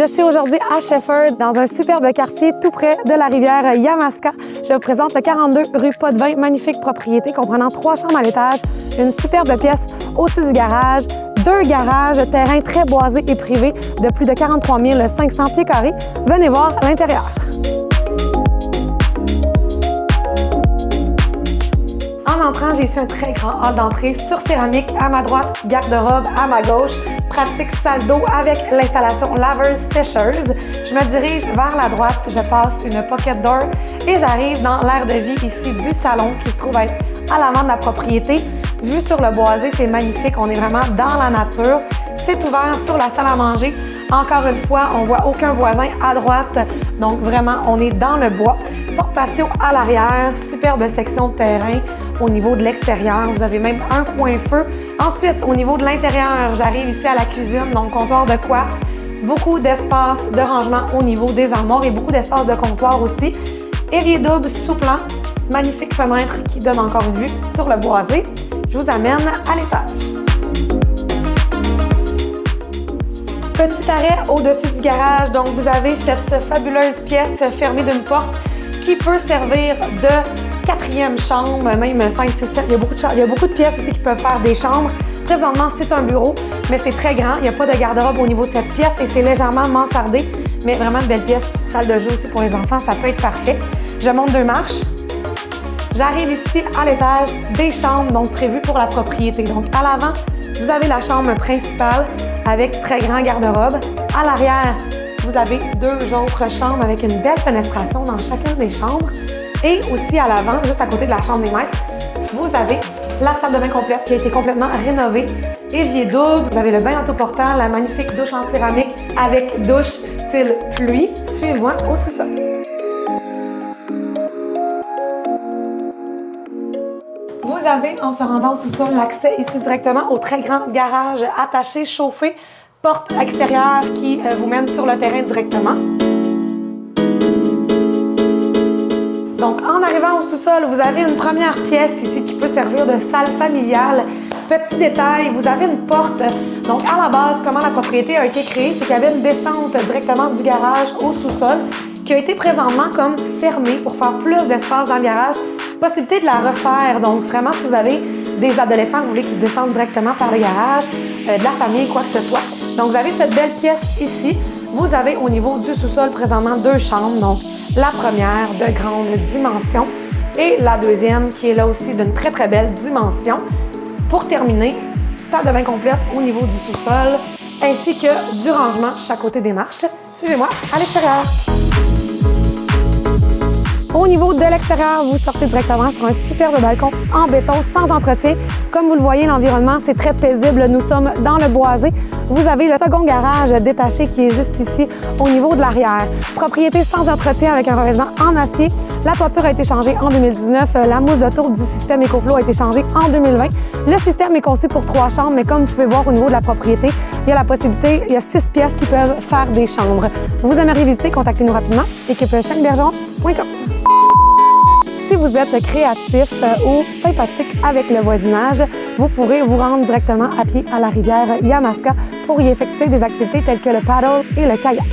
Je suis aujourd'hui à Shefford, dans un superbe quartier tout près de la rivière Yamaska. Je vous présente le 42 rue Potvin, magnifique propriété comprenant 3 chambres à l'étage, une superbe pièce au-dessus du garage, 2 garages, terrain très boisé et privé de plus de 43 500 pieds carrés. Venez voir l'intérieur. En entrant, j'ai ici un très grand hall d'entrée sur céramique à ma droite, garde-robe à ma gauche, pratique salle d'eau avec l'installation laveuse-sécheuse. Je me dirige vers la droite, je passe une pocket door et j'arrive dans l'aire de vie ici du salon qui se trouve être à l'avant de la propriété. Vue sur le boisé, c'est magnifique, on est vraiment dans la nature. C'est ouvert sur la salle à manger. Encore une fois, on voit aucun voisin à droite, donc vraiment, on est dans le bois. Porte patio à l'arrière, superbe section de terrain au niveau de l'extérieur. Vous avez même un coin feu. Ensuite, au niveau de l'intérieur, j'arrive ici à la cuisine, donc comptoir de quartz. Beaucoup d'espace de rangement au niveau des armoires et beaucoup d'espace de comptoir aussi. Évier double sous plan, magnifique fenêtre qui donne encore une vue sur le boisé. Je vous amène à l'étage. Petit arrêt au-dessus du garage, donc vous avez cette fabuleuse pièce fermée d'une porte qui peut servir de 4e chambre, même 5, 6, 7. Il y a beaucoup de pièces ici qui peuvent faire des chambres. Présentement, c'est un bureau, mais c'est très grand. Il n'y a pas de garde-robe au niveau de cette pièce et c'est légèrement mansardé, mais vraiment une belle pièce. Salle de jeu aussi pour les enfants, ça peut être parfait. Je monte 2 marches. J'arrive ici à l'étage des chambres, donc prévues pour la propriété. Donc à l'avant, vous avez la chambre principale avec très grand garde-robe. À l'arrière, vous avez 2 autres chambres avec une belle fenestration dans chacune des chambres. Et aussi à l'avant, juste à côté de la chambre des maîtres, vous avez la salle de bain complète qui a été complètement rénovée. Évier double, vous avez le bain autoportant, la magnifique douche en céramique avec douche style pluie. Suivez-moi au sous-sol. Vous avez, en se rendant au sous-sol, l'accès ici directement au très grand garage attaché, chauffé, porte extérieure qui vous mène sur le terrain directement. Donc, en arrivant au sous-sol, vous avez une première pièce ici qui peut servir de salle familiale. Petit détail, vous avez une porte. Donc, à la base, comment la propriété a été créée, c'est qu'il y avait une descente directement du garage au sous-sol qui a été présentement comme fermée pour faire plus d'espace dans le garage. Possibilité de la refaire. Donc, vraiment, si vous avez des adolescents que vous voulez qu'ils descendent directement par le garage, de la famille, quoi que ce soit. Donc, vous avez cette belle pièce ici. Vous avez au niveau du sous-sol présentement 2 chambres. Donc, la première de grande dimension et la deuxième qui est là aussi d'une très, très belle dimension. Pour terminer, salle de bain complète au niveau du sous-sol ainsi que du rangement chaque côté des marches. Suivez-moi à l'extérieur. Au niveau de l'extérieur, vous sortez directement sur un superbe balcon en béton sans entretien. Comme vous le voyez, l'environnement, c'est très paisible. Nous sommes dans le boisé. Vous avez le second garage détaché qui est juste ici au niveau de l'arrière. Propriété sans entretien avec un revêtement en acier. La toiture a été changée en 2019. La mousse de tour du système EcoFlow a été changée en 2020. Le système est conçu pour 3 chambres, mais comme vous pouvez voir au niveau de la propriété, il y a la possibilité, il y a 6 pièces qui peuvent faire des chambres. Vous aimeriez visiter, contactez-nous rapidement. équipechenbergeron.com. Si vous êtes créatif ou sympathique avec le voisinage, vous pourrez vous rendre directement à pied à la rivière Yamaska pour y effectuer des activités telles que le paddle et le kayak.